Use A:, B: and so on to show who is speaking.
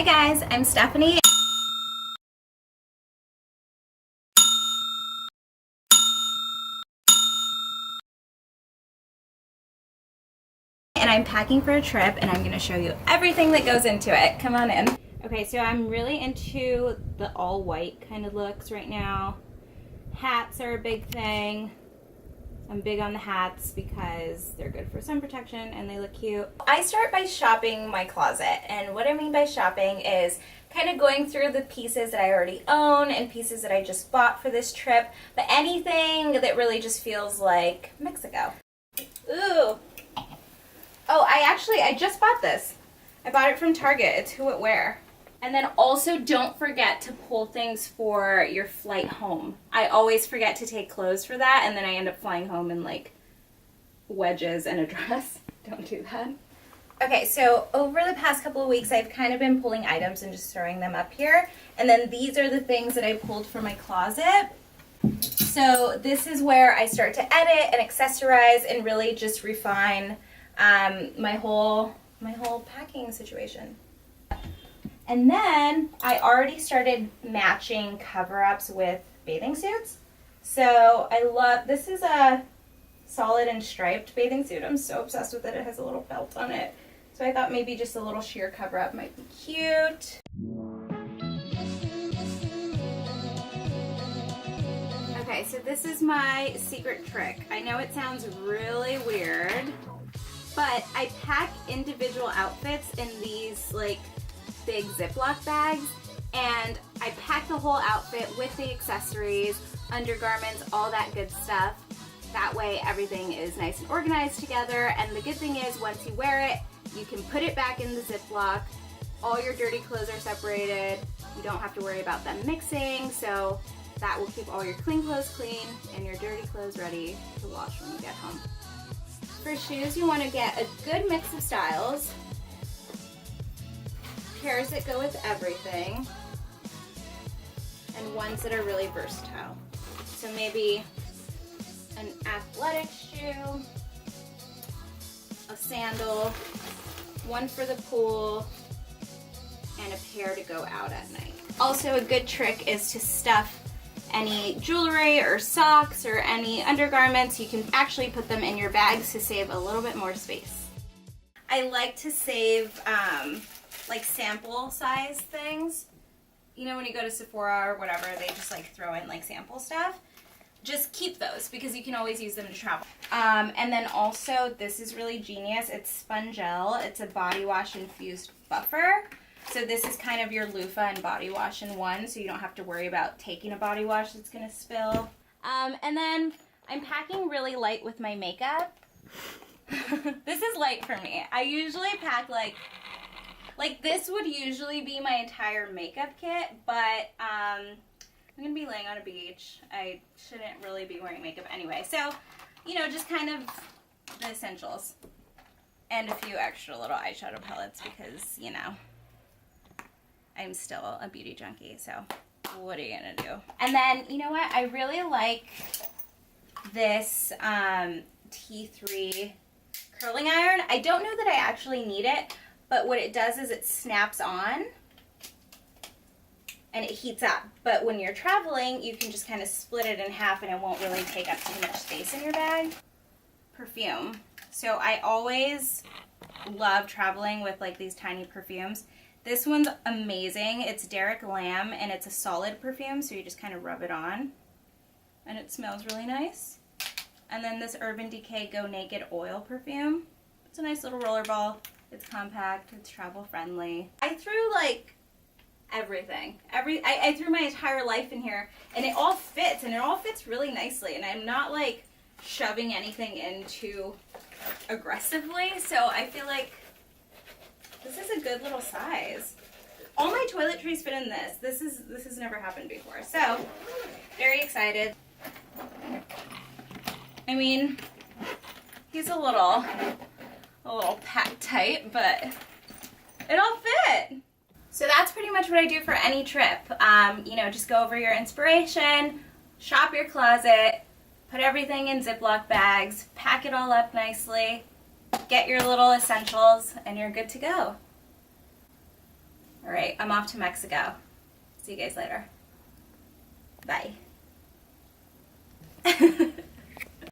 A: Hi guys, I'm Stephanie. And I'm packing for a trip and I'm going to show you everything that goes into it. Come on in. Okay, so I'm really into the all white kind of looks right now. Hats are a big thing. I'm big on the hats because they're good for sun protection and they look cute. I start by shopping my closet, and what I mean by shopping is kind of going through the pieces that I already own and pieces that I just bought for this trip, but anything that really just feels like Mexico. Ooh. Oh, I just bought this. I bought it from Target. It's Who It Wear. And then also don't forget to pull things for your flight home. I always forget to take clothes for that, and then I end up flying home in like wedges and a dress. Don't do that. Okay, so over the past couple of weeks, I've kind of been pulling items and just throwing them up here. And then these are the things that I pulled for my closet. So this is where I start to edit and accessorize and really just refine my whole packing situation. And then I already started matching cover-ups with bathing suits. So I love, this is a solid and striped bathing suit. I'm so obsessed with it. It has a little belt on it. So I thought maybe just a little sheer cover-up might be cute. Okay, so this is my secret trick. I know it sounds really weird, but I pack individual outfits in these like big Ziploc bags, and I pack the whole outfit with the accessories, undergarments, all that good stuff. That way everything is nice and organized together, and the good thing is once you wear it, you can put it back in the Ziploc. All your dirty clothes are separated. You don't have to worry about them mixing, so that will keep all your clean clothes clean and your dirty clothes ready to wash when you get home. For shoes, you want to get a good mix of styles. Pairs that go with everything, and ones that are really versatile. So maybe an athletic shoe, a sandal, one for the pool, and a pair to go out at night. Also, a good trick is to stuff any jewelry or socks or any undergarments. You can actually put them in your bags to save a little bit more space. I like to save like sample size things. You know, when you go to Sephora or whatever, they just like throw in like sample stuff. Just keep those because you can always use them to travel. And then also, this is really genius. It's Spongel. It's a body wash infused buffer. So this is kind of your loofah and body wash in one, so you don't have to worry about taking a body wash that's gonna spill. And then I'm packing really light with my makeup. This is light for me. I usually pack like this would usually be my entire makeup kit, but I'm gonna be laying on a beach. I shouldn't really be wearing makeup anyway. So, you know, just kind of the essentials. And a few extra little eyeshadow palettes because, you know, I'm still a beauty junkie, so what are you gonna do? And then, you know what? I really like this T3 curling iron. I don't know that I actually need it, but what it does is it snaps on and it heats up. But when you're traveling, you can just kind of split it in half and it won't really take up too much space in your bag. Perfume. So I always love traveling with like these tiny perfumes. This one's amazing. It's Derek Lam, and it's a solid perfume, so you just kind of rub it on, and it smells really nice. And then this Urban Decay Go Naked Oil perfume. It's a nice little roller ball. It's compact. It's travel friendly. I threw like everything. I threw my entire life in here, and it all fits, and it all fits really nicely. And I'm not like shoving anything in too aggressively, so I feel like this is a good little size. All my toiletries fit in this. This has never happened before. So, very excited. I mean, he's a little packed tight, but it all fit. So that's pretty much what I do for any trip. You know, just go over your inspiration, shop your closet, put everything in Ziploc bags, pack it all up nicely, get your little essentials, and you're good to go. All right. right, I'm off to Mexico. See you guys later. Bye.